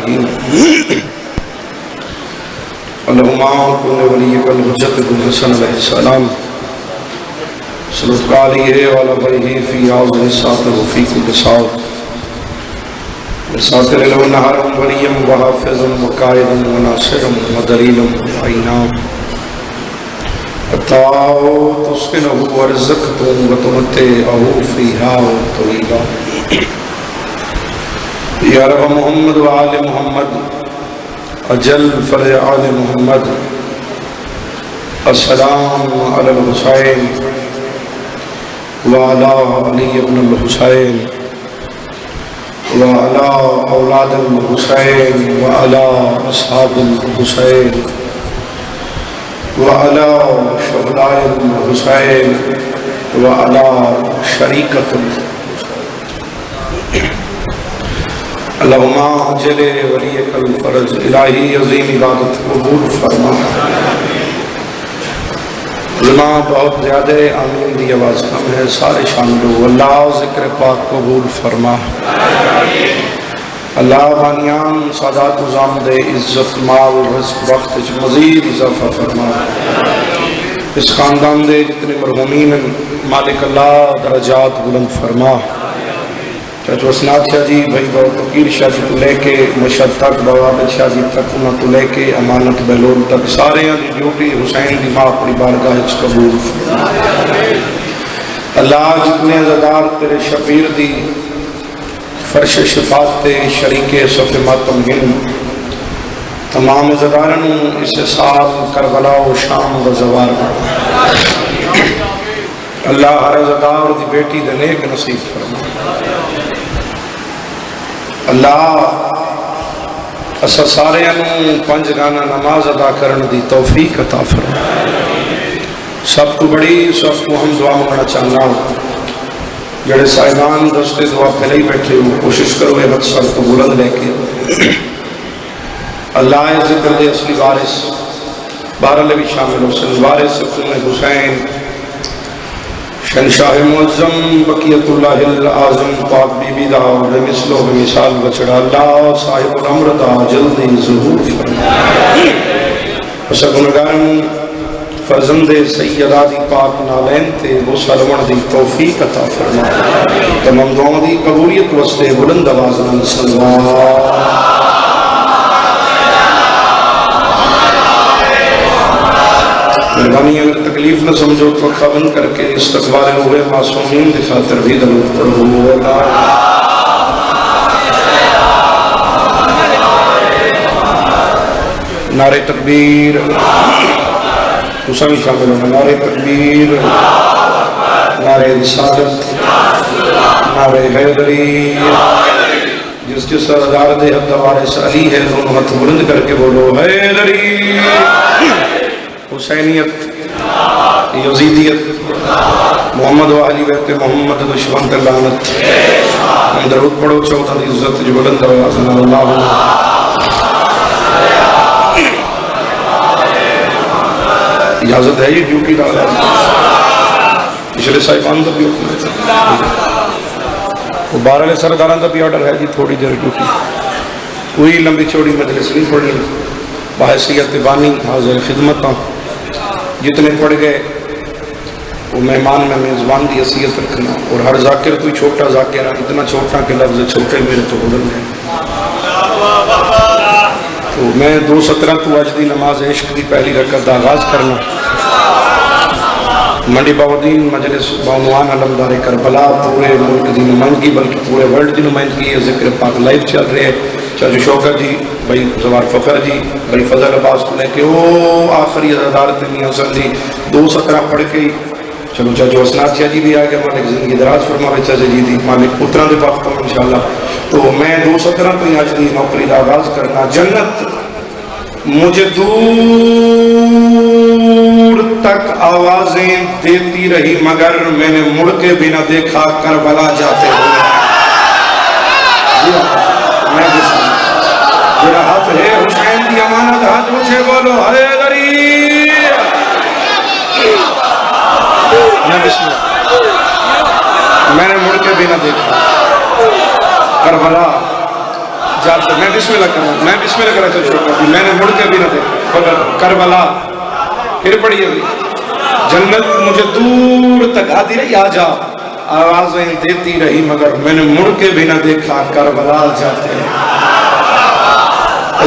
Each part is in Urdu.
الصالحين اللهم كن وليك الحجة بن حسن علیہ السلام صلوات علیہ وعلى آلہ في هذه الساعة وفي كل ساعة بساتر لو نهارا وليا وحافظا وقائدا وناصرا ودليلا وعينا اتاو تسكنه ورزقته وتمتعه فيها طويلا یا رب محمد وآل محمد اجل فرج آل محمد السلام علی الحسین وعلى علی ابن الحسین وعلى اولاد الحسین وعلى اصحاب الحسین وعلى شهداء الحسین وعلى شریکۃ اللہم عجل ولیک الفرج الہی عظیم عبادت قبول فرما علماء بہت زیادہ آمین دی آواز کم ہے سارے شامل ہو اللہ ذکر پاک قبول فرما اللہ بانیان سادات نظام دے عزت مال رزق وقت مزید اضافہ فرما اس خاندان دے جتنے مرحومین مالک اللہ درجات بلند فرما چاچو اسناد شاہ جی بھائی بہت تقیر شاہ جی تو لے کے مشہد تک بوابل شاہ جی تک انہوں تو لے کے امانت بیلول تک سارے ہیں ڈیوٹی حسین دی ماں اپنی بارگاہ اچھ قبول اللہ جتنے عزدار تیرے شبیر دی فرش شفاعت تے شریک صف ماتم ہن تمام عزدارنوں اس سال کربلا و شام و زوار اللہ ہر عزدار دی بیٹی دے نیک نصیب فرما اللہ اسا سارے انہوں پنج گانا نماز ادا کرن دی توفیق عطا فرما سب کو بڑی سب کو ہم دعا مانگنا چاہنا جڑے سائبان دستے دعا پہلے ہی بیٹھے ہو کوشش کرو اے وقت سب کو بلند لے کے اللہ ذکر دے اصلی وارث بارہ بھی شامل حسین وارث سکون حسین شہنشاہ معظم بقیت اللہ العظم پاک بی بی دا مثل و مثال بچڑا اللہ صاحب الامر دا جلدی ظہور فرما سگنگارم فرزند سیدہ دی پاک نالین تے وہ سلمن دی توفیق عطا فرما تمام دعاوں دی قبولیت واسطے بلند آوازاں صلوات مہربانی اگر تکلیف نہ سمجھو تو اکھا بند کر کے استقبال ہوئے معصومین دی خاطر بھی درود پڑھو نعرہ تکبیر حسین شامل ہونا نعرہ تکبیر نعرہ رسالت نعرہ حیدری جس جس ادار دے حد وارث علی ہے دونوں ہاتھ بلند کر کے بولو حیدری حسینیت یزیدیت محمد و علی بیت محمد دشمن لعنت درود پڑھو چوتھا عزت جو بلند آواز اللہ اجازت ہے یہ ڈیوٹی کا پچھلے صاحبان کا بھی وہ 12 سرداران کا بھی آرڈر ہے جی تھوڑی دیر ڈیوٹی کوئی لمبی چوڑی مجلس نہیں پڑھنی بحیثیت بانی حاضر خدمت جتنے پڑھ گئے وہ مہمان میں میزبان دی حیثیت رکھنا اور ہر ذاکر کوئی چھوٹا ذاکر ہے اتنا چھوٹا کہ لفظ چھوٹے میرے تو بلند ہیں تو میں 2:17 تو اج دی نماز عشق دی پہلی رکعت دا آغاز کرنا منڈی باودین مجلس بعنوان علمدار کربلا پورے ملک دی نمائندگی بلکہ پورے ورلڈ دی نمائندگی ہے ذکر پاک لائیو چل رہے ہیں چاچو شوکر جی بھائی زوار فخر جی بھائی فضل عباس کو لے کے او آخری عزادار میاں حسن جی 2:17 پڑھ کے چلو چاچو اسناد شاہ جی بھی آگے مالک زندگی دراز فرماوے چاچے جی دی مالک پتران دے وقت ہوں انشاءاللہ تو میں 2:17 تو آج دی نوکری دا آغاز کرنا جنت مجھے دور تک آوازیں دیتی رہی مگر میں نے مڑ کے بھی نہ دیکھا کربلا جاتے ہوئے میں جسا میرا ہاتھ ہے حسین دی امانت ہاتھ مجھے بولو حیدری میں نے مڑ کے بھی نہ دیکھا کربلا جاتے. میں بسم اللہ کروں, میں بسم اللہ کرا. چل شوکت جی, میں نے مڑ کے بھی نہ دیکھا. کربلا پھر پڑھیے بھی, جنت مجھے دور تک آتی رہی, آ جا, آوازیں دیتی رہی, مگر میں نے مڑ کے بھی نہ دیکھا, کربلا جاتے ہیں.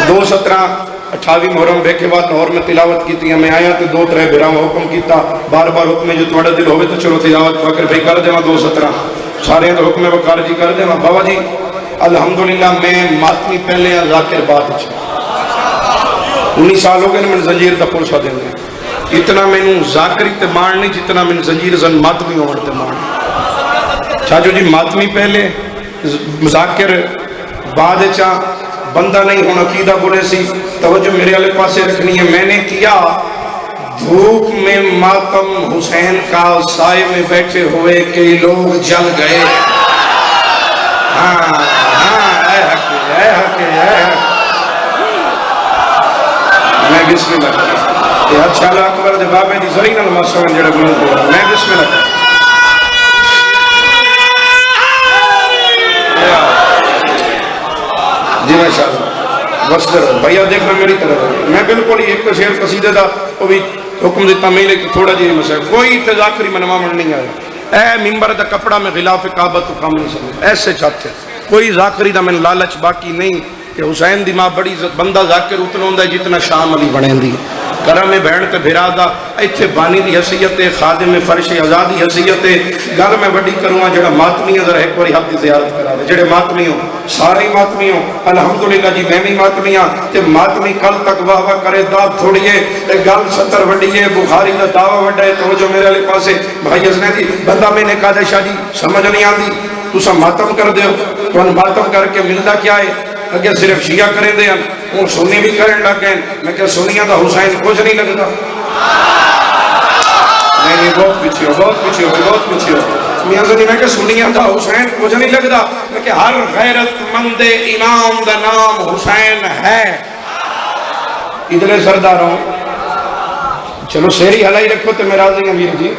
2/17/28 محرم بے کے بعد لاہور میں تلاوت کی تھی. میں آیا تو 2-3 بھراں حکم کیتا, بار بار حکم جو تھوڑا دل ہوئے تو چلو تلاوت پاکر بھائی کر دیواں 2/17 سارے تو حکم بکار جی کر دیواں. بابا جی الحمدللہ میں ماتمی پہلے ہیں, ذاکر بعد اچھا. 19 سال ہو گئے میں زنجیر دا پرسہ دیں گے. اتنا میں نے ذاکری تے مان نہیں جتنا میں نے زنجیر زن ماتمی ہوڑ تے مان. چاچو جی ماتمی پہلے, ذاکر بعد اچھا. بندہ نہیں ہونا عقیدہ بولے سی, توجہ میرے والے پاسے رکھنی ہے. میں نے کیا دھوپ میں ماتم حسین کا, سائے میں بیٹھے ہوئے کئی لوگ جل گئے. ہاں ہاں, اے حق اے حق اے حق. میں بسم اللہ کرتا, یہ اچھا اللہ اکبر دے بابے دی ذریعہ نماز سوان جڑا بلند ہوگا. میں بسم اللہ کرتا. جی ماشاءاللہ بس بھائیہ دیکھنا میری طرح. میں بالکل ہی ایک شعر قصیدہ تھا, وہ بھی حکم دیتا میں نے تھوڑا جی مسئلہ, کوئی تذاکری منوا من نہیں آیا. اے ممبر دا کپڑا میں غلاف کعبہ تو کام نہیں سمجھ, ایسے چاہتے کوئی ذاکری دا میں لالچ باقی نہیں. کہ حسین دی ماں بڑی بندہ ذاکر اتنا ہوندہ ہے جتنا شام علی بڑھیں دی. کرم میں بہن تے بھیرا دا ایتھے بانی دی حیثیت, خادم میں فرش آزادی حیثیت. گل میں بڑی کروں جڑا ماتمی ہے, ذرا ایک باری حد دی زیارت کرا دے. جڑے ماتمی ہوں سارے ماتمی ہوں, الحمدللہ جی میں بھی ماتمی ہاں. تے ماتمی کل تک واہ واہ کرے داد تھوڑی ہے, گل 70 وڈی ہے, بخاری دا دعویٰ وڈا ہے. تو جو میرے علی پاسے بھائی حسنے دی بندہ میں نے کہا شاہ جی سمجھ نہیں آتی, تسا ماتم کر دیو. تو ماتم کر کے ملتا کیا ہے, اگر صرف شیعہ کریں دے ہیں, وہ سنی بھی کریں لگیں. میں کہ سنیاں دا حسین کچھ نہیں لگتا. نہیں بہت پیچھے ہو, بہت پیچھے ہو, بہت پیچھے ہو. میاں زنی میں کہ سنیاں دا حسین کچھ نہیں لگتا. میں کہ ہر غیرت مند امام دا نام حسین ہے. ادھر سرداروں چلو سیری حلائی رکھو تو میرا راضی امیر جی.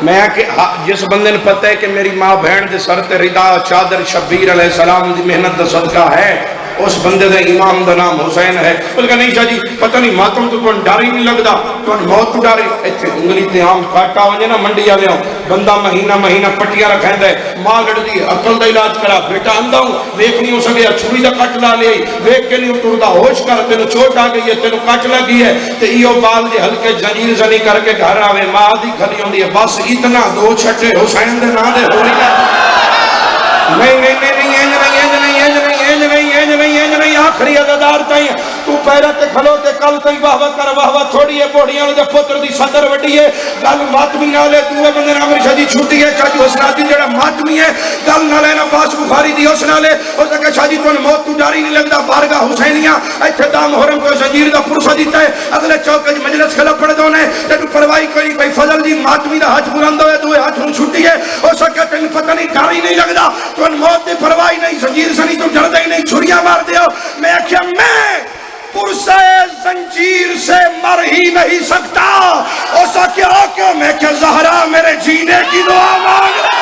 میں کہ جس بندے نے پتہ ہے کہ میری ماں بہن دے سر تے ردا چادر شبیر علیہ السلام دی محنت دا صدقہ ہے, اس بندے دے امام دا نام حسین ہے. بول کہا نہیں شاہ جی پتہ نہیں ماتم تو کون ڈاری نہیں لگدا, تو موت تو ڈاری. ایتھے انگلی تے آم کاٹا ہونے نا منڈی آلے ہوں, بندہ مہینہ پٹیا رکھیں دے, ماں لڑ دی عقل دا علاج کرا, بیٹا اندھا ہوں ویک نہیں ہو سکے, چھری دا کٹ لا لے, ویک کے نہیں اتر دا ہوش کر, تینو چوٹ آ گئی ہے, تینو کٹ لگی ہے, تے ایو بال دے ہلکے زنجیر زنی کر کے گھر آوے, ماں دی کھلی ہوندی ہے, بس اتنا 2 چھٹے حسین دے نا دے ہو رہی ہے. نہیں آخری عددار چاہیے. تو پیرے تے کھلو تے کل تے واہ واہ کر, واہ واہ تھوڑی ہے بوڑیاں دے پتر دی صدر وڈی ہے. گل ماتمی نالے دوے بندے نام رشدی چھوٹی ہے. چاچو حسناتی جڑا ماتمی ہے گل نالے نا باس بخاری دی اس نالے اس کہ شاہ جی تو موت تو ڈاری نہیں لگدا. بارگاہ حسینیہ ایتھے دا محرم کو زنجیر دا پرسہ دیتا ہے, اگلے چوک وچ مجلس کھلا پڑ دونے تے تو پرواہی کوئی بھائی فضل دی ماتمی دا ہاتھ بلند ہوئے, دوے ہاتھ ہوں چھوٹی ہے. اس کہ تینوں پتہ نہیں ڈاری نہیں لگدا, تو موت دی پرواہی نہیں, زنجیر سنی تو ڈردا ہی نہیں, چھریاں مار دیو. میں کیا میں پرسہ زنجیر سے مر ہی نہیں سکتا. ایسا کیا کہ میں کہ زہرا میرے جینے کی دعا مانگ رہا.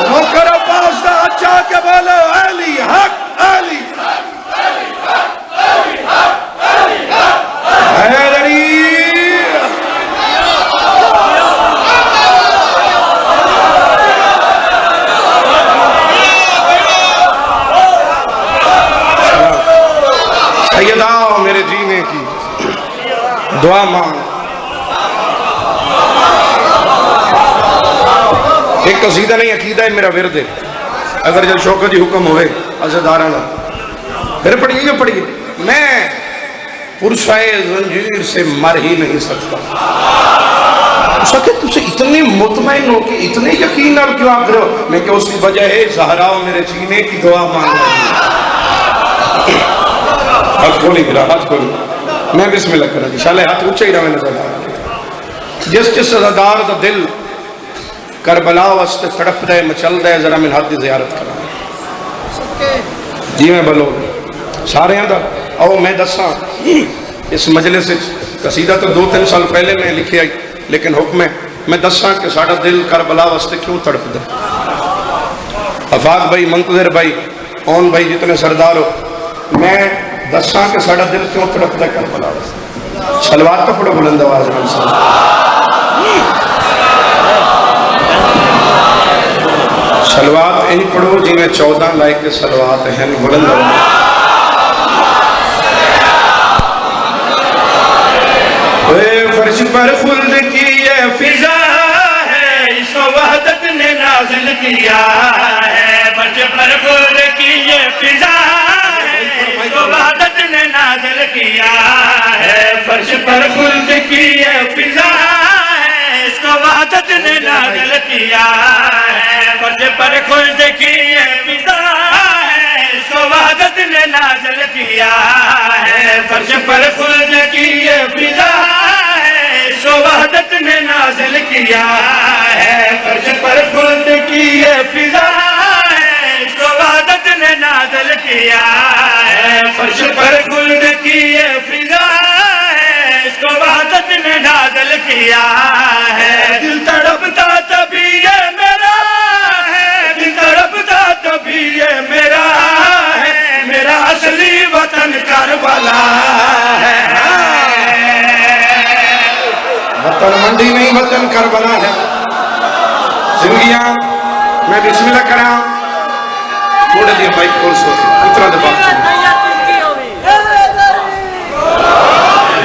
نوکر عباس دا اچھا کہ بولو علی حق علی حیدری. سیدہ میرے جینے کی دعا مانگ. ایک قصیدہ نہیں عقیدہ ہے میرا ورد ہے. اگر جب شوکت جی حکم ہوئے عزدارانا پھر پڑھیے جو پڑھیے. میں پرسہ زنجیر سے مر ہی نہیں سکتا. اس کہ تُسے اتنے مطمئن ہو کہ اتنے یقین اور کیوں آگ رہے ہو. میں کہ اس کی وجہ ہے زہرا میرے جینے کی دعا مانگ رہی. ہاتھ کھولی میرا, ہاتھ کھولی. میں بسم اللہ کرنا جی شالے ہاتھ اچھا ہی رہا میں نظر آ. جس عزادار دا دل کربلا واسطے تڑپ دے مچل دے, ذرا میں ہاتھ دی زیارت کرا. جی میں بلو سارے ہیں دا او میں دساں اس مجلس قصیدہ تو 2-3 سال پہلے میں لکھی آئی, لیکن حکم ہے میں دساں کہ ساڑا دل کربلا واسطے کیوں تڑپ دے. آفاق بھائی، منتظر بھائی، اون بھائی، جتنے سردار ہو، میں دساں کہ ساڑھا دل کیوں تڑپتا ہے کربلا؟ صلوات تو پڑھو بلند آواز میں صلوات ان پڑھو جی میں 14 لائک کے صلوات ہیں بلند آواز. فرش پر خلد کی یہ فضا ہے، اس کو وحدت نے نازل کیا ہے. فرش پر خلد کی یہ فضا ہے، اس کو وحدت نے نازل کیا ہے. فرش پر خلد کی یہ فضا ہے، اس کو وحدت نے نازل کیا ہے. فرش پر خلد کی یہ فضا ہے، اس کو وحدت نے نازل کیا ہے. فرش پر خلد کی یہ فضا اس کو وحدت نے نازل کیا ہے. فرش پر خلد کی یہ فضا ہے، اس کو وحدت نے نازل کیا ہے. فرش پر خلد کی یہ فضا ہے، اس کو وحدت نے نازل کیا ہے. دل تڑپتا تبھی یہ میرا ہے، دل تڑپتا تبھی یہ میرا ہے. میرا اصلی وطن کربلا ہے. وطن منڈی نہیں، وطن کربلا ہے. زندگیاں میں بسم اللہ کرا تھوڑے دیر بائک کھول سو اتنا دے بات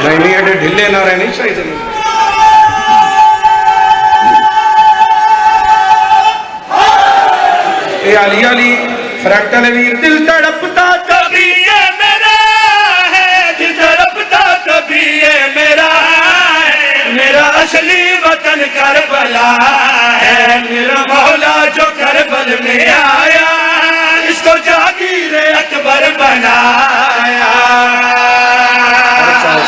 نہیں ایڈے ڈھلے نہ رہے نہیں چاہیے زمین. اے علی علی فریکٹل ویر. دل تڑپتا کبھی یہ میرا ہے، دل تڑپتا کبھی یہ میرا ہے. میرا اصلی وطن کربلا ہے. میرا مولا جو کربل میں آیا، اس کو جاگیر اکبر بنایا.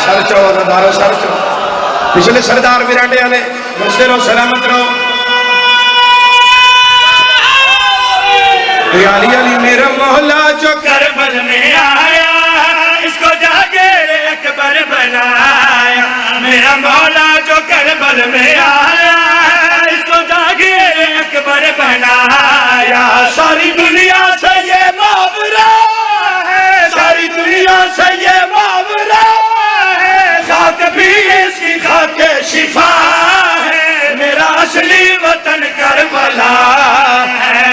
سر چو دارو سر چو پچھلے سردار ویرانڈے والے بچتے رہو، سلامت رہو. علی علی میرا مولا جو کربل میں آیا، اس کو جاگیر اکبر بنایا. میرا مولا جو کربل میں آیا، اس کو جاگیر اکبر بنایا. ساری دنیا سے یہ ماورا ہے، ساری دنیا سے یہ ماورا ہے. خاک بھی اس کی خاک شفا ہے. میرا اصلی وطن کربلا ہے.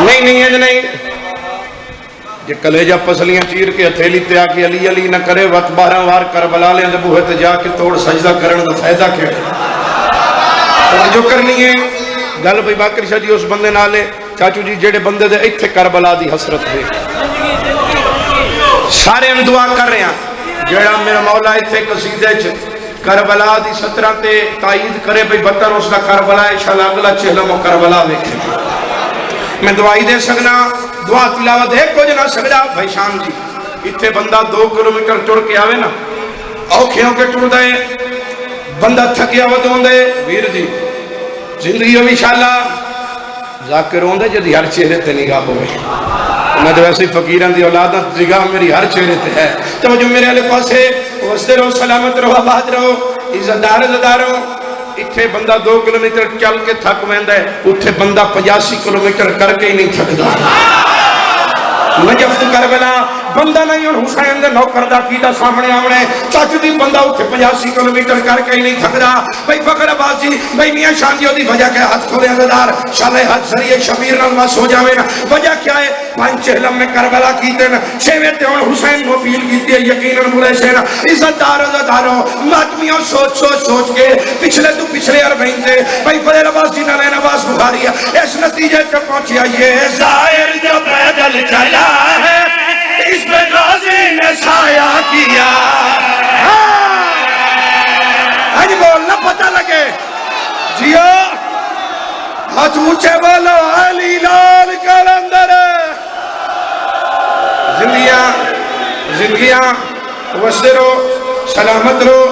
نہیں ہے نہیں یہ کلیجہ پسلیاں چیر کے ہتھیلی تے آکے علی علی نہ کرے. وقت 12 وار کربلا لیں دے بوہے تے جا کے توڑ سجدہ کرن دا فائدہ کیا جو کرنی ہے. گل بھئی باکر شاہ جی اس بندے نالے چاچو جی جیڑے بندے دے ایتھے کربلا دی حسرت ہوئی. سارے ہم دعا کر رہے ہیں جیڑا میرا مولا ایتھے قصیدے کربلا دی 17 تے تائید کرے بھئی بطر اس دا کربلا انشاءاللہ اگلا چہلم و کربلا دیکھے. میں دعائی دے سکنا، دعا تلاوت ہے کچھ نہ سکتا. بھائی شام جی اتھے بندہ 2 کلومیٹر چڑھ کے آوے نا، اوکھیوں کے ٹوڑ دے بندہ تھکیا ہوا دوں دے. ویر جی زندگی ہو انشاءاللہ ذاکر ہوں دے جدی ہر چہرے تے نگاہ ہوئے. میں تو ویسے فقیران دی اولادہ نگاہ میری ہر چہرے تے ہے. تو جو میرے علیہ پاس ہے وستے رہو، سلامت رہو، آباد رہو، عزتدار عزتداروں. اتھے بندہ 2 کلومیٹر چل کے تھک ویندا ہے، اتھے بندہ 85 کلومیٹر کر کے ہی نہیں تھکدا. نجف کربلا بندہ نہیں اور حسین دے نوکر دا کیتا سامنے آونے چاچو دی بندہ اتھے 85 کلومیٹر کر کے ہی نہیں تھکدا. بھئی فخر عباس جی، بھئی میاں شان جی دی وجہ کیا ہاتھ کھولے عزدار شالے حج ذریعے شمیر نلمس ہو جاوے نا. وجہ کیا ہے؟ 5 چہلم میں کربلا کیتے نا، 6ویں تے ہن حسین کو اپیل کیتی ہے. یقیناً بولے سے نا عزتدار عزتداروں ماتمیوں سوچ کے پچھلے عربین سے بھئی فخر عباس جی نالین عباس بخاری اس نتیجے تک پہنچیا یہ ظاہر جو پیدل چلا ہے، اس پہ غازی نے سایہ کیا. آج بولنا پتہ لگے جیو ہاتھ اونچے بولو علی لال کلندر. زندگیاں وستے رہو، سلامت رہو،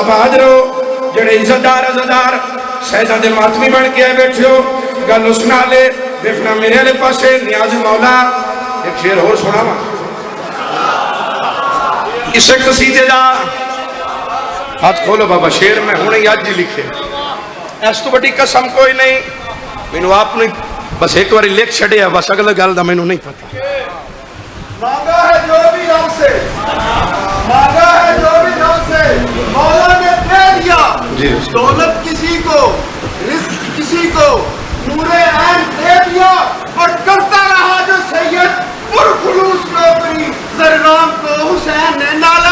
آباد رہو. جڑے عزتدار عزتدار سیدہ دے ماتمی بن کے آئے بیٹھے ہو گل اس نالے دیکھنا میرے علیہ پاسے نیاز مولا. ایک شیر اور سنا وا اسے قصیدے دا ہاتھ کھولو بابا شیر میں ہونے ہی آج ہی لکھے اس تو بڑی قسم کوئی نہیں مینوں آپ نے بس ایک باری لکھ چھڑیا بس اگلا گل دا مینوں نہیں پتا مانگا ہے جو بھی رب سے مانگا ہے جو بھی رب سے مولا نے دے دیا دولت کسی کو رزق کسی کو نور عین دے دیا اور کرتا رہا جو سید پرخلوص نوکری زرگام کو حسین نے نالا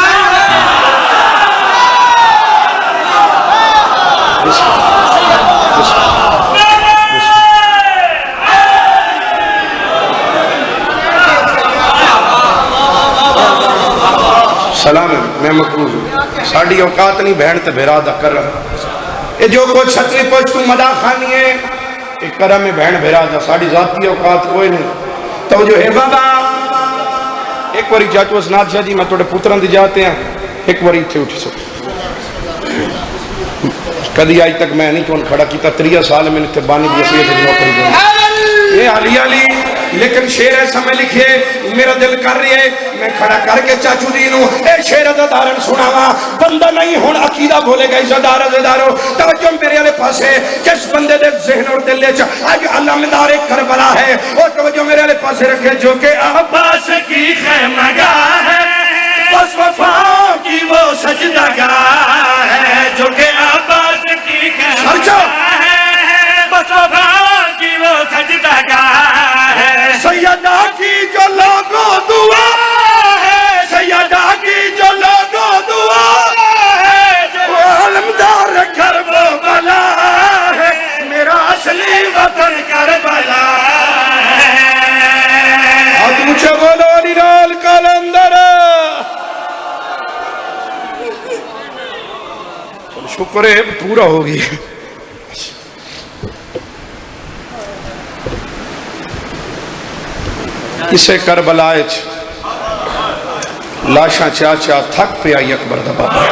سلام میں مقبول ہوں ساڑھی اوقات نہیں بہن تے بھیرادہ کر رہا یہ جو کچھ چھتری پوچھ تو مدہ خانی ہے ایک کرم میں بہن بھیرادہ ساڑھی ذاتی اوقات کوئی نہیں تو جو ہے بابا ایک واری چاچو اسناد شاہ جی میں توڑے پوتران دی جاتے ہیں ایک واری تھے اٹھی سکتے کدی آج تک میں نہیں کون کھڑا کیتا 3 سال میں نے تبانی بھی اسیت نوکری دیں یہ علی علی لیکن شیر ایسا میں لکھے میرا دل کر رہی ہے میں کھڑا کر کے چاچو دینوں اے شیر ازدارن سناوا بندہ نہیں ہون عقیدہ بھولے گا ازدار ازدارو توجہ میرے علی پاس ہے جس بندے دے ذہن اور دل لے آج علامدار کربلا ہے اور توجہ میرے علی پاس رکھے جو کہ عباس کی خیمگاہ ہے بس وفا کی وہ سجدگاہ ہے جو کہ عباس کی خیمگاہ ہے بس وفا کی وہ سجدگاہ ہے سیدہ کی جو لوگوں دعا ہے سیدہ کی جو لوگوں دعا ہے وہ علمدار کربلا ہے میرا اصلی وطن کربلا ہے اب مجھے بولو نرال کلندر شکر ہے پورا ہوگی اسے کربلائے لاشاں چاچا تھک پہ آئی اکبر دا بابا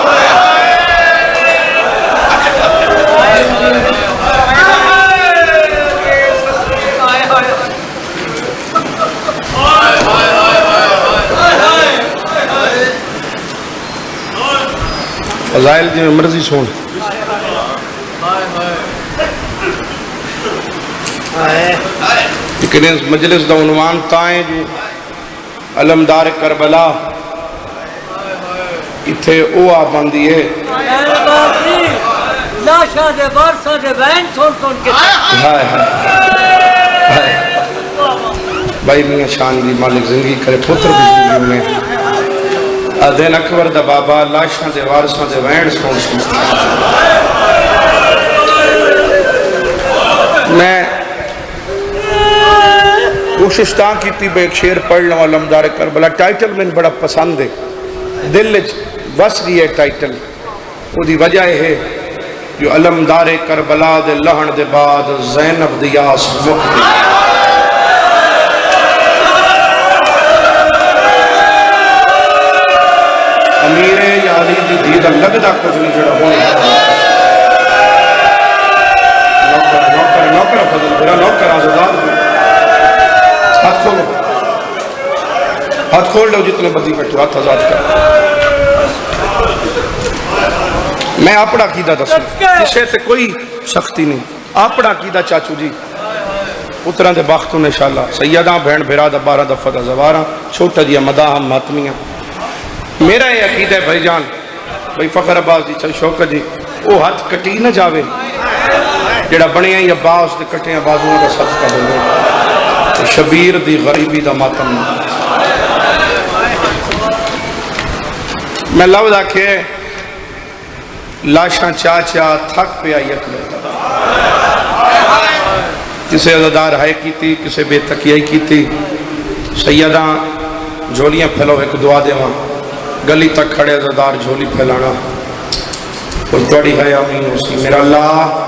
فضائل جی میں مرضی سون لیکن اس مجلس دا عنوان تائیں جو علمدار کربلا اتھے او آباندی ہے لاشا دے وارسا دے بین سون سون کے ہائے ہائے بھائی میاں شان دی مالک زندگی کرے پتر بھی زندگی میں ادین اکبر دا بابا لاشا دے وارسا دے بین سون سون میں کوشش تاں کی تھی بے ایک شیر پڑھ لوں علمدار کربلا ٹائٹل میں بڑا پسند ہے دل وس گئی ہے ٹائٹل وہ دی وجہ ہے جو علمدار کربلا دے لہن دے بعد زینب دیاس وقت دی امیر یا علی دی دیدہ لگدہ کچھ نہیں جڑا ہونے نوکر فضل برا نوکر آزادار ہاتھ کھولو ہاتھ کھول لو جتنے بدی بیٹھو ہاتھ آزاد کر میں اپنا عقیدہ دسوں کسے تے کوئی سختی نہیں اپنا عقیدہ چاچو جی اتران دے باختوں انشاءاللہ سیداں بہن بھیرادہ 12 دفعہ دا زواراں چھوٹا جیا مداہم ماتمیاں میرا یہ عقیدہ ہے بھائی جان بھائی فخر عباس جی چل شوکت جی وہ ہاتھ کٹی نہ جاوے جڑا بنیاں یا باس دے کٹیاں بازووں دا صدقہ بلے شبیر دی غریبی دا ماتم میں لفظ آکھے لاشاں چاچا تھک پہ آئی اکبر کسے عزدار ہائے کی تھی کسے بے تکیائی کی تھی سیداں جھولیاں پھیلو ایک دعا دے وہاں گلی تک کھڑے عزدار جھولی پھیلانا اور توڑی ہے آمین اسی میرا اللہ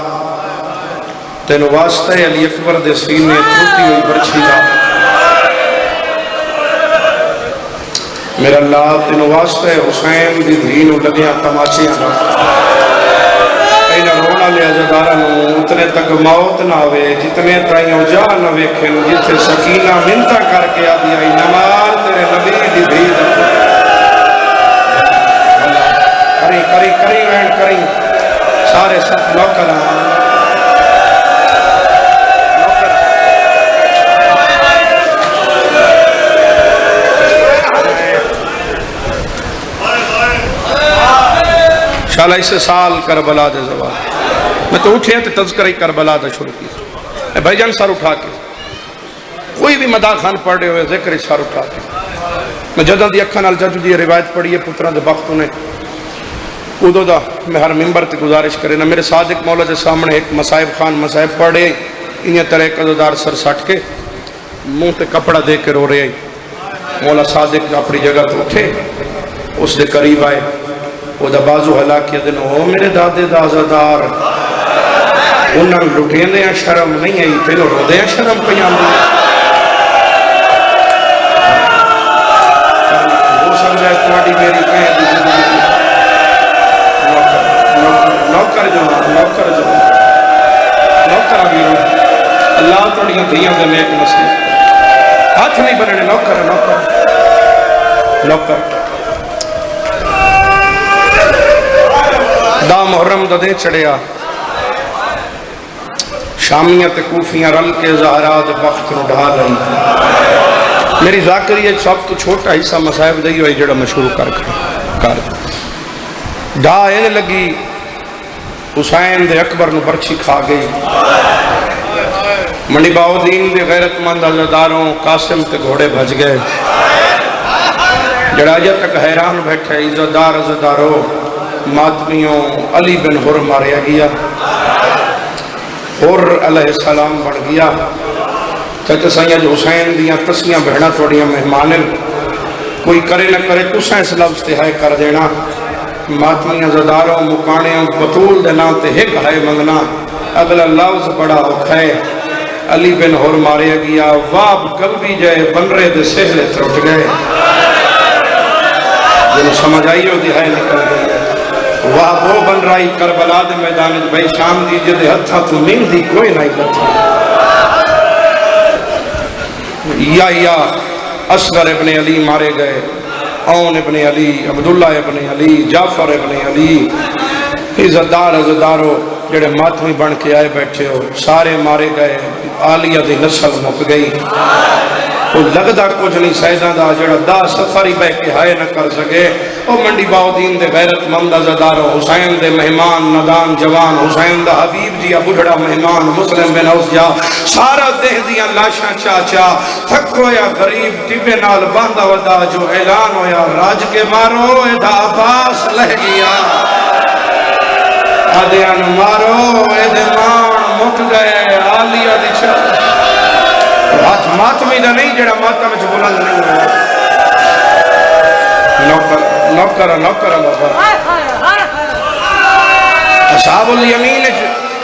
تینو واسطہ علی اکبر دے سینے ٹوٹی ہوئی برچھی دا میرا اللہ تینو واسطہ حسین دی دھینو لگیاں تماچے آنا اینا رونا لے عزدارانو اتنے تک موت نہ ہوئے جتنے تائیوں جا نہ ویکھن جتے سکینہ منتہ کر کے آدھی آئی نمار تیرے نبی دی دھید کری وین کری سارے سب نوکر شالا اس سال کربلا دے زوال میں تو اٹھے تو تذکرہ کربلا دا شروع کی بھائی جان سر اٹھا کے کوئی بھی مداح خان پڑھ رہے ہوئے ذکر سر اٹھا کے میں جدہ دی اکھا نال جدو دی روایت پڑھی ہے پتران دے بختوں نے ادو دا میں ہر ممبر تے گزارش کرے نا میرے صادق مولا دے سامنے ایک مصائب خان مصائب پڑھے انہیں طرح قدردار سر سٹ کے منہ تے کپڑا دے کے رو رہے مولا صادق اپنی جگہ تو اٹھے اس دے قریب آئے وہ دا بازو حلا کیا دن او میرے دادے دا آزادار انہاں لٹین دے شرم نہیں آئی پہلو رو دے شرم قیام دے وہ سمجھا تمہاری میری کہیں دی زندگی نوکر جو نوکر امیروں اللہ توڑیاں دھیاں دے نیک نصیب ہاتھ نہیں بننے نوکر دا محرم دا دے چڑیا شامیت کوفیاں رل کے زہرات بخت نو ڈھا رہی میری ذاکری ایک سب تو چھوٹا حصہ مصائب دئی ہوئی جڑا مشہور کر ڈھا این لگی حسین دے اکبر نو برچی کھا گئی منڈی باؤدین دے غیرت مند عزاداروں قاسم تے گھوڑے بھج گئے جڑا جا تک حیران بیٹھے عزادار عزاداروں ماتمیوں علی بن حر ماریا گیا حر علیہ السلام بڑھ گیا چاہتے سید حسین دیاں تسیاں بہنا توڑیاں مہمانن کوئی کرے نہ کرے تساں اس لفظ تہائے کر دینا ماتمیاں زداروں مکانیوں بطول دینا تے ہک ہائے منگنا اگلا لفظ بڑا ہوکھائے علی بن حر ماریا گیا واب قلبی جائے بن رہے دے سہلے ترٹ گئے جنہوں سمجھ آئی ہو دی ہائے نکل گئے واب وہ بن رہی کربلا دے میدان بھائی شام دی جدے ہتھا تو مین دی کوئی نہیں لتا یا اصغر ابن علی مارے گئے اون ابن علی عبداللہ ابن علی جعفر ابن علی عزدار عزدارو جڑے ماتمی بن کے آئے بیٹھے ہو سارے مارے گئے آلیہ دی نسل مک گئی وہ لگدہ کچھ نہیں سیدہ دا جڑا دا سفری بے کے ہائے نہ کر سکے وہ منڈی باؤدین دے غیرت مند عزدارو حسین دے مہمان ندان جوان حسین دا حبیب جی بڑھڑا مہمان مسلم بن اوس جا سارا دہ دیاں لاشاں چاچا تھکو یا غریب ٹبے نال باندھا ودا جو اعلان ہویا راج کے مارو ایدھا عباس لہ گیا آدھیان مارو ایدھے مان مک گئے آلیہ دی چاہ ہاتھ ماتمی دا نہیں جڑا ماتم جو بلند نہیں رہا نوکر اصحاب الیمین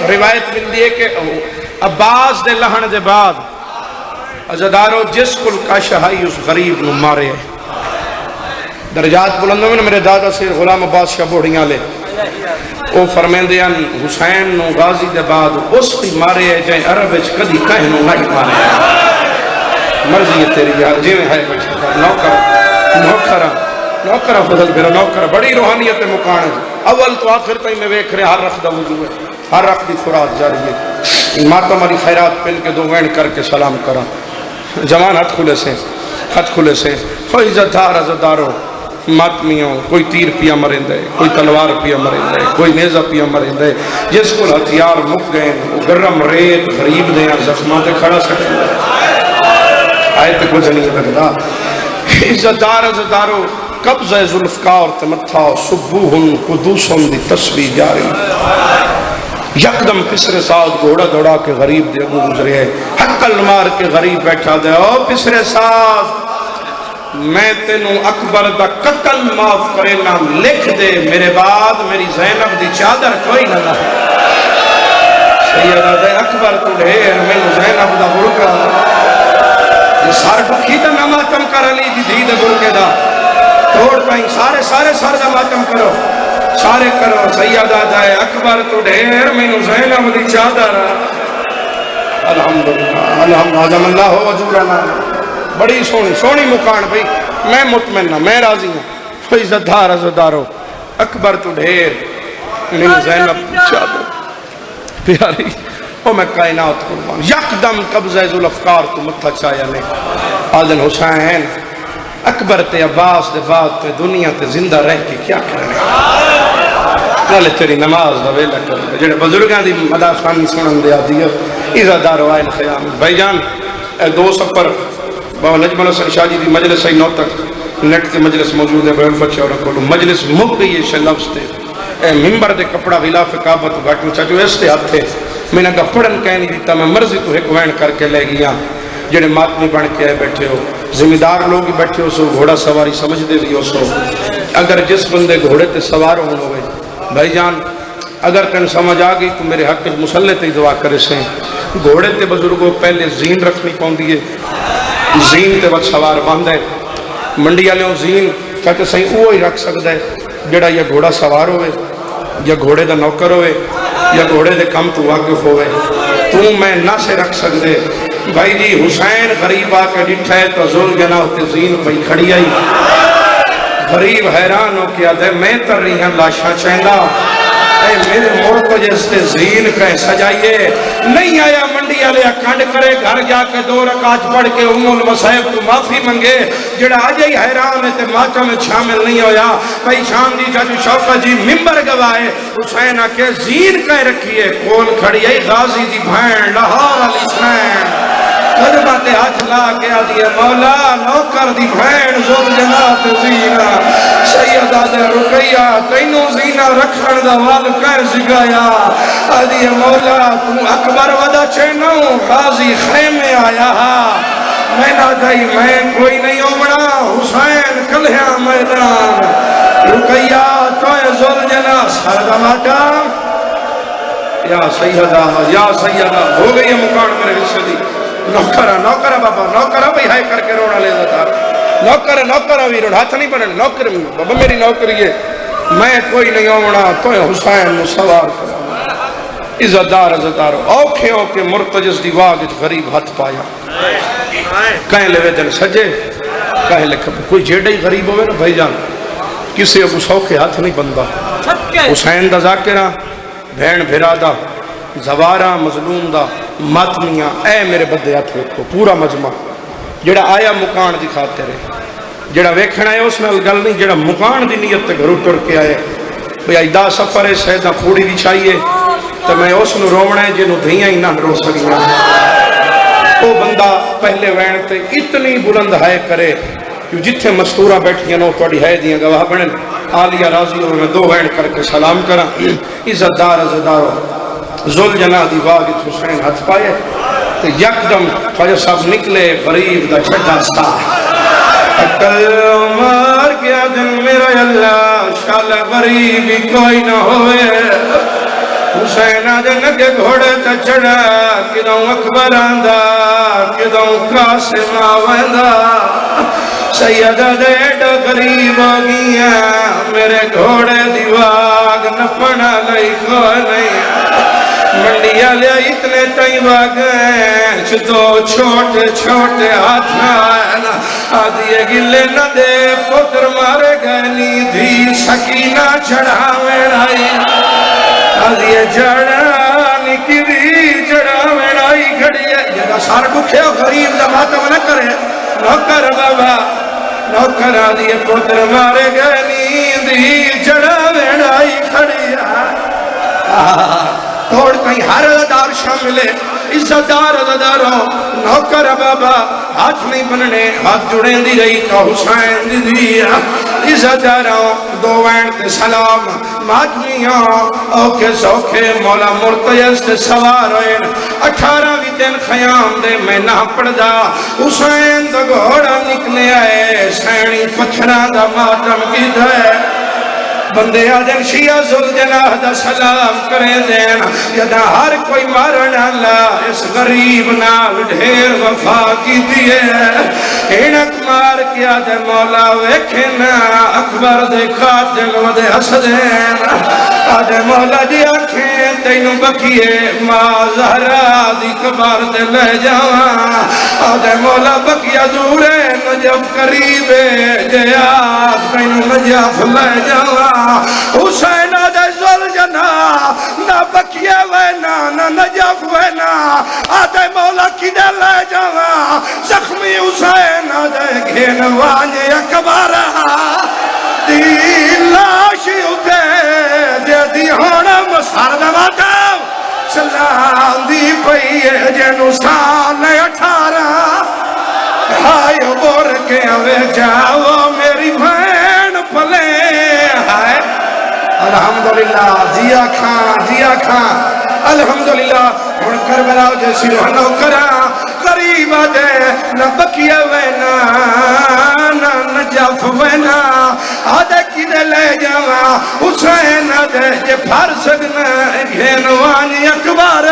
روایت ملتی ہے کہ عباس دے لہن دے بعد عزدارو جس کل کا شہائی اس غریب نو مارے درجات بلندوں میں میرے دادا سیر غلام عباس شاہ بوڑیاں لے وہ فرمیندیاں حسین نو غازی دے بعد اس کی مارے ہے جائیں عرب اچھ کدی کہنو نہیں مارے ہے مرضی ہے تیری یار جی میں ہے بچے نوکرہ فضل بیرا نوکرہ بڑی روحانیت مکان ہے اول تو آخر تائی میں ویکھ رہے ہر رخ دا وضو ہے ہر رخ دی فرات جاری ہے ماتم علی خیرات پہن کے دو وین کر کے سلام کرا جوان ہتھ کھلے سے کوئی عزتدار عزتداروں ماتمیوں کوئی تیر پیا مرند ہے کوئی تلوار پیا مرند ہے کوئی نیزہ پیا مرند ہے جس کو ہتھیار مک گئے وہ گرم ریت غریب دے زخماں تے کھڑا سکتے آئے تے کچھ نہیں لگتا عزتدار عزتداروں قبضہ ذوالفقار تمتھا صبوہن قدوسن دی تصویر جاری یکدم پسر ساتھ گھوڑا دوڑا کے غریب دے اگو گزرے حقل مار کے غریب بیٹھا دے او پسر ساتھ میں تینوں اکبر دا قتل معاف کرے نا لکھ دے میرے بعد میری زینب دی چادر کوئی نہ سیدہ دے اکبر تو ڈھیر میں زینب دا برکا یہ سار بکھی دا نہ ماتم کر علی دی دی دا برکے دا توڑ پائیں سارے سار دا ماتم کرو سارے کرو سیدہ دے اکبر تو ڈھیر میں زینب دی چادر الحمدللہ عظم اللہ و جورنا بڑی سونی مکان بھئی میں مطمئن نہ میں راضی ہوں عزتدار عزتدارو اکبر تو ڈھیر نہیں زینب چادر پیاری او میں کائنات قربان یکدم قبضہ ذوالفقار تو متھا چایا نے آدن حسین اکبر تے عباس دے بعد تے دنیا تے زندہ رہ کے کیا کرنے نالے تیری نماز دا ویلا کرنے جڑے بزرگاں دی مداخانی سنن دے آدھی ہے عزادار وائن خیام بھائی جان اے دو سفر بابا نجم حسن شاہ جی دی مجلس ہے نو تک نیٹ تے مجلس موجود ہے بہن فتح اور رکھو مجلس مک گئی ہے شہ لفظ تے اے ممبر دے کپڑا غلاف کعبہ تو گھٹ میں چاچو اس تے ہاتھ تھے میں نے کہا پڑھن کہہ نہیں دیتا میں مرضی تو ایک وین کر کے لے گیا جڑے ماتمی بن کے آئے بیٹھے ہو ذمہ دار لوگ ہی بیٹھے ہو سو گھوڑا سواری سمجھ دے بھی ہو سو اگر جس بندے گھوڑے تے سوار ہونے ہوئے بھائی جان اگر کن سمجھ آ گئی تو میرے حق مسلح تے دعا کرے سے گھوڑے تے بزرگوں پہلے زین رکھنی پاؤں دیئے زین تے وقت سوار باندھ ہے منڈی آلیوں زین چاہتے صحیح وہ ہی رکھ سکتا ہے جڑا یا گھوڑا سوار ہوئے یا گھوڑے دا نوکر ہوئے یا گھوڑے دے کم تو واقف ہوئے تو میں نہ سے رکھ سکتے بھائی جی حسین غریب آ کے ڈٹھا ہے تو ذل جناح تے زین پہی کھڑی آئی غریب حیران ہو کیا دے میں تر رہی ہیں لاشاں چہندہ اے میرے ملک جیسے زین کہیں سجائیے نہیں آیا منڈی آلے اکھنڈ کرے گھر جا کے 2 رکعت پڑھ کے المصائب تو معافی منگے جڑا آج ہی حیران ہے تے ماتم میں شامل نہیں ہویا بھائی شام جی چاچو شوقہ جی ممبر گوائے حسین آکے زین کہیں رکھیے کول کھڑی ہے غازی دی بھین لاہور علی حسین قدمہ تے ہاتھ لا کے آدھیے مولا نوکر دی بھین ذل جناح تے زینہ سیدہ دے رقیہ تینوں زینہ رکھن دا وال کر سگایا آدھیے مولا تو اکبر ودا چینوں غازی خیمے آیا میں نہ گئی میں کوئی نہیں اومڑا حسین کلہا میدان رقیہ توئے ذل جناح سردہ ماتا یا سیدہ ہو گئی ہے مکان میرے حصے دی نوکرہ بابا نوکرہ بھئی ہائے کر کے رونا لے دیتا نوکرہ بھی رونا ہاتھ نہیں بڑھنے نوکر بابا میری نوکری ہے میں کوئی نہیں ہونا تو حسین سوار کرا عزتدار اوکھے اوکھے مرتجس دی واغت غریب ہاتھ پایا کہیں لے دن سجے کہیں لے کوئی جیڑا ہی غریب ہوئے نا بھائی جان کسی ابو سوکھے ہاتھ نہیں بندہ حسین دا ذاکرہ بھین بھرادہ زوارہ مظلوم دا ماتمیاں اے میرے بدے ہاتھ ویکھو پورا مجمع جڑا آیا مکان دی خاطر ہے جڑا ویکھنا ہے اس نال گل نہیں جڑا مکان دی نیت تے گھروں ٹر کے آئے بھئی ایدہ سفر ہے سیدہ پھوڑی دی چاہیے تو میں اس نو رومنا ہے جنہوں دھیاں ہی نہ رو سکیاں وہ بندہ پہلے وین تے اتنی بلند ہائے کرے کہ جتھے مستورہ بیٹھیاں نو توڑی ہے دیاں گواہ بنن آلیہ راضی ہوئے میں 2 وین کر کے سلام کرا عزتدار ذل جناح دی واغت حسین ہاتھ پائے تو یکدم خواجہ صاحب نکلے غریب دا چھڑا سا اکل مار گیا دن میرا اللہ شال غریبی کوئی نہ ہوئے حسین آدھے نگے گھوڑے تا چڑھا کدوں اکبر آندہ کدوں قاسم آوندہ سیدہ دیڑا غریب آگیا میرے گھوڑے دیواغ نپنا لئی کوئی نہیں منڈیا لیا اتنے تائیں باگئیں چھتو چھوٹے چھوٹے ہاتھ آئینا آدھیے گلے نہ دے پتر مارے گئنی دھی سکینہ چڑھاویں آئی آدھیے جڑانی کی دھی چڑھاویں آئی گھڑی ہے یہ سار بکھے ہو غریب دا ماتم نہ کرے نوکر بابا نوکر آدھیے پتر مارے گئنی دھی چڑھاویں آئی کھڑی ہے توڑ کہیں ہر عزدار شاملے عزتدار عزداروں نوکر بابا ہاتھ نہیں بننے ہاتھ جڑیں دی رہی کا حسین دی دیا عزتداروں 2 وین تے سلام ماتمیاں اوکے سوکھے مولا مرتیز تے سوار ہوئے 18ویں دن خیام دے میں نہ پڑ دا حسین دا گھوڑا نکلے آئے سینی پتھران دا ماتم کی دے بندے آدھن شیعہ ذل جناح دا سلام کریں دین یدہ ہر کوئی مارن اللہ اس غریب نال ڈھیر وفا کی دیئے اینک مار کیا دے مولا ویکھنا اکبر دے قاتل و دے حسدین آدھے مولا جی آنکھیں تینوں بکیے ماں زہرا دی کبار دے لے جاواں آدھے مولا بکیا دورے نجف قریبے جیاد تینوں نجف لے جاواں حسین آدھے زل جنا نہ بکیے وینا نہ نجف وینا آدھے مولا کی دے لے جاواں زخمی حسین آدھے گھین وانی اکبارہ دی لاشی اتے دے دی ہونا مسار دماتا سلام دی پئیے جنو سال 18 ہائے بور کے ہوئے جاؤ میری بہن پلے ہائے الحمدللہ جیا کھان الحمدللہ ہن کربلا جیسی روحنو کرا قریب آدھے نہ بکیا وینا نہ نجف وینا آدھے کی دے لے جاواں حسین آدھے یہ پھر سکنا گھینوانی اکبر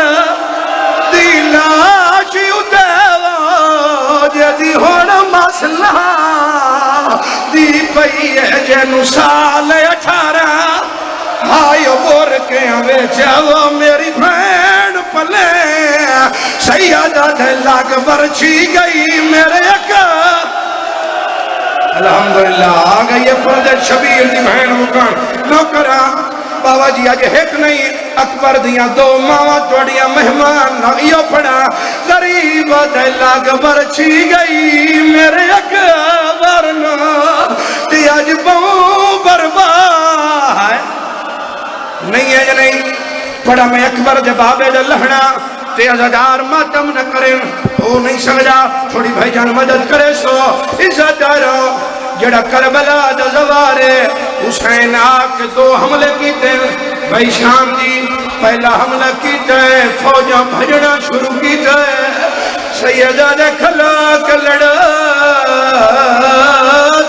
دی لاشی اتیو جے دی ہونا مسئلہ دی پئیے جنو سال 18 ہائے بور کے ہمیں جاؤ میری بہن پلے سیدہ دے لاغ برچی گئی میرے اکا الحمدللہ آگئی پردے شبیر دی بہن مکان نوکرہ بابا جی آج ایک نہیں اکبر دیاں دو ماں توڑیاں مہمان نہ پڑا غریب دے لاغ برچی گئی میرے اکبر نہ تی آج بہوں برباد نہیں ہے یا نہیں پڑا میں اکبر دے بابے دے لہنا تے عزادار ماتم نہ کریں وہ نہیں سمجھا تھوڑی بھائی جان مدد کرے سو عزاداروں جڑا کربلا دا زوارے حسین آکے 2 حملے کیتے بھائی شام جی پہلا حملہ کیتے فوجاں بھجنا شروع کیتے سیدہ دے کھلا کے لڑا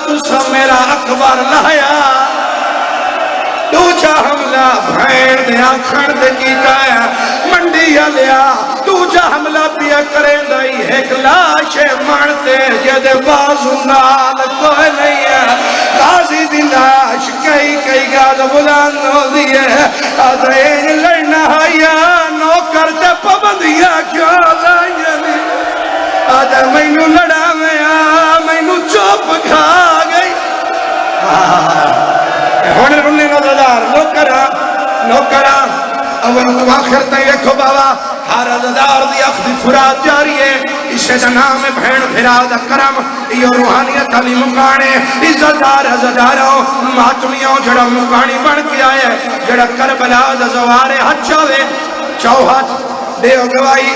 تو سا میرا اکبر لایا دوجا حملہ بھین دے آکھن دے کیتا ہے منڈی آلیا دوجا حملہ پیا کریں دائی ایک لاشے مانتے جدے بازو نال کوئی نہیں ہے غازی دی لاش کئی گاز بلان ہو دیئے آدھے لڑنا آیا نو کرتے پابندیا کیوں آدھائیں آدھے مینو لڑا مینو چوپ کھا گئی ہونے رنی نظردار نوکرہ اول تو آخر تائیں ایکھو بابا ہر عزدار دی اخذ فرات جاری ہے اسے دا نام بھین بھرا دا کرم یہ روحانیت علی مکانے عزدار عزداروں ماتمیوں جڑا مکانی بن کے آئے جڑا کربلا دا زوارے ہاتھ چاوے چاو ہاتھ دیو گوائی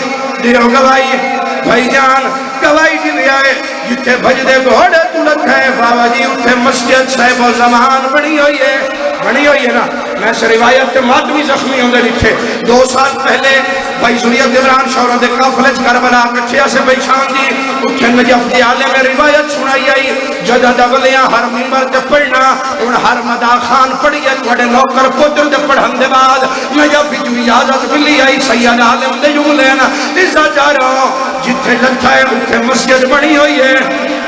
بھائی جان گوائی جی لے آئے جتے بھج دے گھوڑے تلت ہے بابا جی اتھے مسجد صاحب و زمان بنی ہوئی ہے نا میں سے روایت کے ماتمی زخمی ہوں دے لکھے 2 سال پہلے بھائی ضروریت عمران شورہ دے کافلج کربلا کچھیا سے بھائی شان جی اتھے نجف دی آلے میں روایت سنائی آئی جدہ دغلیاں ہر ممبر تے پڑھنا ان ہر مدہ خان پڑھی ہے توڑے نوکر پتر دے پڑھن دے بعد نجف جو اجازت ملی آئی سید عالم دے جو لینا عزت جا رہا ہوں جتھے لکھا ہے اتھے مسجد بنی ہوئی ہے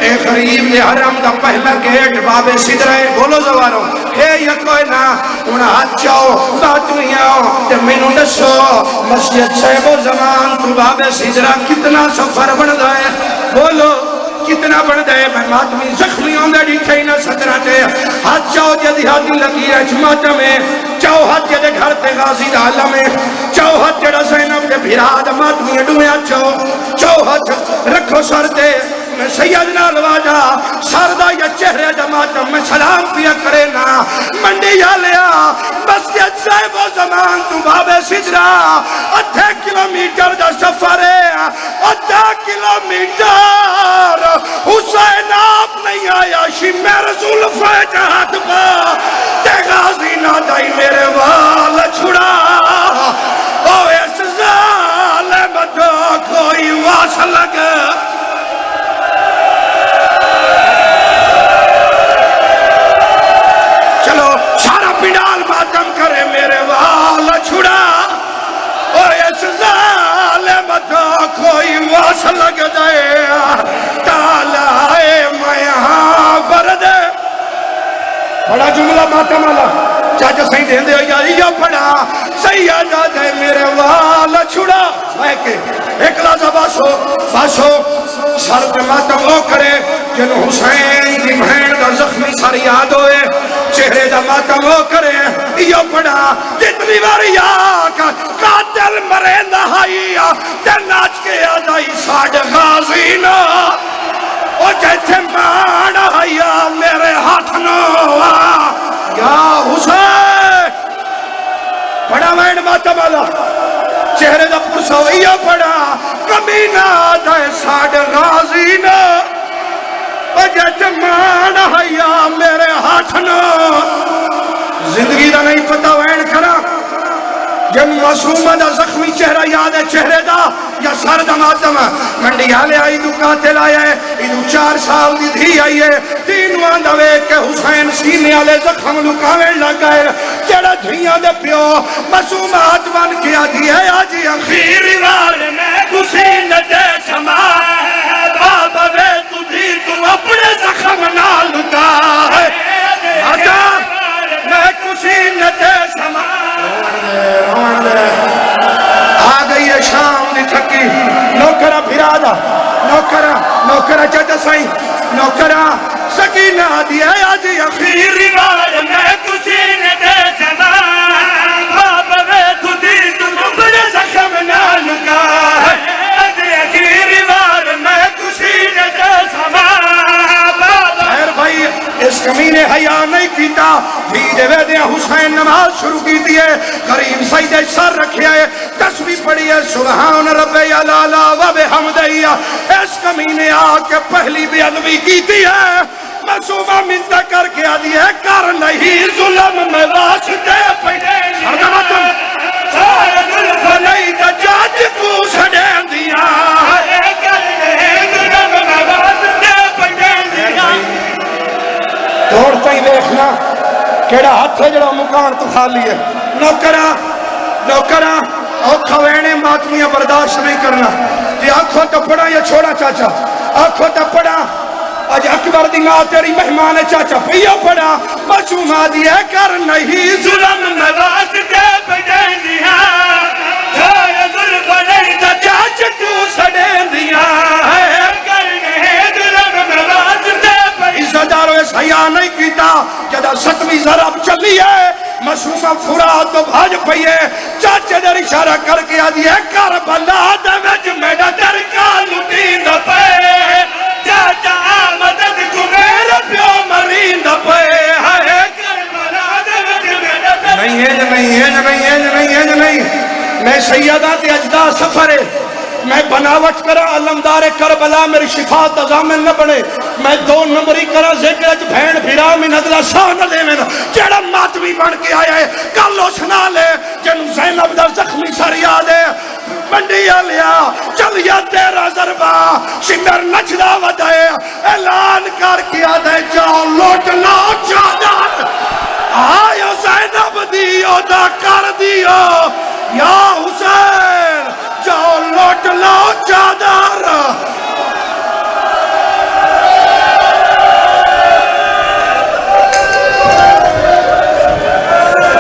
اے غریب دے حرم دا پہلا گیٹ باب صدر ہے بولو زواروں ہے یا کوئی نا انہا ہاتھ چاہو باتویاں تے مینو نسو مسجد صاحب و زمان تو باب صدرہ کتنا سفر بڑھ دائے بولو کتنا بڑھ دائے میں ماتمی زخمیوں دے ڈیٹھے ہی نہ صدرہ تے ہاتھ چاہو جدی ہاتھی لگی ہے جماعتہ میں چاہو ہاتھ جدے گھر تے غازی دا عالم میں چاہو ہاتھ جڑا زینب دے بھیراد ماتمی ڈوئے چاہو ہاتھ رکھو سر دے میں سیدنا لواجا سردہ یا چہرے جماعتم میں سلام پیا کرے نا منڈی یا لیا مسجد صاحب و زمان تو باب صدرہ 8 کلومیٹر دا سفر ہے 8 کلومیٹر حسین آپ نہیں آیا شمع رسول فیجہت پا تے غازی نہ دائی میرے وال چھڑا او اس ظالم تو کوئی واس لگ کرے میرے وال چھڑا اور اس ظالم جملہ ماتم والا چاچا صحیح دیں دے یا یہ پڑھا سیدہ دے میرے وال چھڑا میں کہ ایک لازہ باسو سر پہ ماتم وہ کرے جن حسین دی بہن دا زخمی سر یاد ہوئے چہرے دا ماتم وہ کرے یہ پڑھا جتنی باری آکا قاتل مرینہ ہائی تے ناچ کے آجائی ساڑھ غازی نا او جیتھے مانا ہائی میرے ہاتھ نو یا حسین پڑھا وین ماتم والا چہرے دا پرسا ویا پڑھا کمینہ دائے ساڑھ غازی نا وجہ مانا ہیا میرے ہاتھ نا زندگی دا نہیں پتا وین کرا جن معصومہ دا زخمی چہرہ یاد ہے چہرے دا یا سر دا ماتم منڈی آلے آئی دو قاتل آیا ہے ایدو 4 سال دی دھی آئی ہے تین واندہ وے کہ حسین سینے آلے زخم لکاویں لگائے جڑا دھیاں دے پیو معصومات بن کیا دی ہے آجی اخیری وار میں حسین دے سمائے بابا وے تجھی تو اپنے زخم نہ لکائے آجا میں حسین دے سمائے آگئی ہے شام دی تھکی نوکرہ پھرادا نوکرہ چاچا سائیں نوکرہ سکینہ دی ہے آجی اخیری بار میں کسین دے زمان بابا وے تجھی تم بڑے زخم نہ لگا آجی اخیری بار میں کسین دے زمان خیر بھائی اس کمینے حیاء نہیں کیتا دھیرے ویدے حسین نماز شروع کی دیئے قریب سجدے سر رکھے آئے تسبیح پڑھی ہے سبحان رب یلالا و بحمدیہ اس کمینے آکے پہلی بھی ادبی کیتی ہے معصومہ منتہ کر کے آدھی ہے کر نہیں ظلم میں واسطے پڑھے سردماتم سارا ظلم نہیں تا جاج کو سڑیں دیا کر نہیں ظلم میں واسطے پڑھے دیا دوڑتا ہی دیکھنا کیڑا ہاتھ ہے جڑا مکان تو خالی ہے نوکرہ اوکھا وینے ماتمیاں برداشت نہیں کرنا یہ آنکھوں تو پڑا یا چھوڑا چاچا آنکھوں تو پڑا آج اکبر دی ماں تیری مہمان چاچا پیا پڑا معصومہ دیا کر نہیں ظلم میں واسطے پڑھیں دیا چھوڑا ظلم نہیں تا چاچا تو سڑیں دیا کر نہیں ظلم میں واسطے پڑھیں عزتداروں اس حیاء نہیں کیتا جدہ 7ویں ضرب چلی ہے معصومہ فرات تو بھاج پئیے چاچے در اشارہ کر کے آدھی ہے کربلا دے وچ میڈا درکا لٹین دا پے چاچا آمدد کو میرا پیو مرین دا پے ہے کربلا دے وچ میڈا درکا نہیں میں سیدہ تے اجدہ سفرے میں بناوٹ کرا علمدار کربلا میری شفاعت ازامن نہ بنے میں 2 نمبری کرا ذکر اج بھین بھیرا من ادلا شاہ نہ دے میں جیڑا ماتمی بن کے آیا ہے کالو سنا لے جن زینب دا زخمی سر یاد ہے منڈی آلیا چلیا تیرا ضربہ شمر نچدا ودائے اعلان کر کے آدھے جاؤ لوٹ لاؤ چادر آیا زینب دیو دا کر دیو یا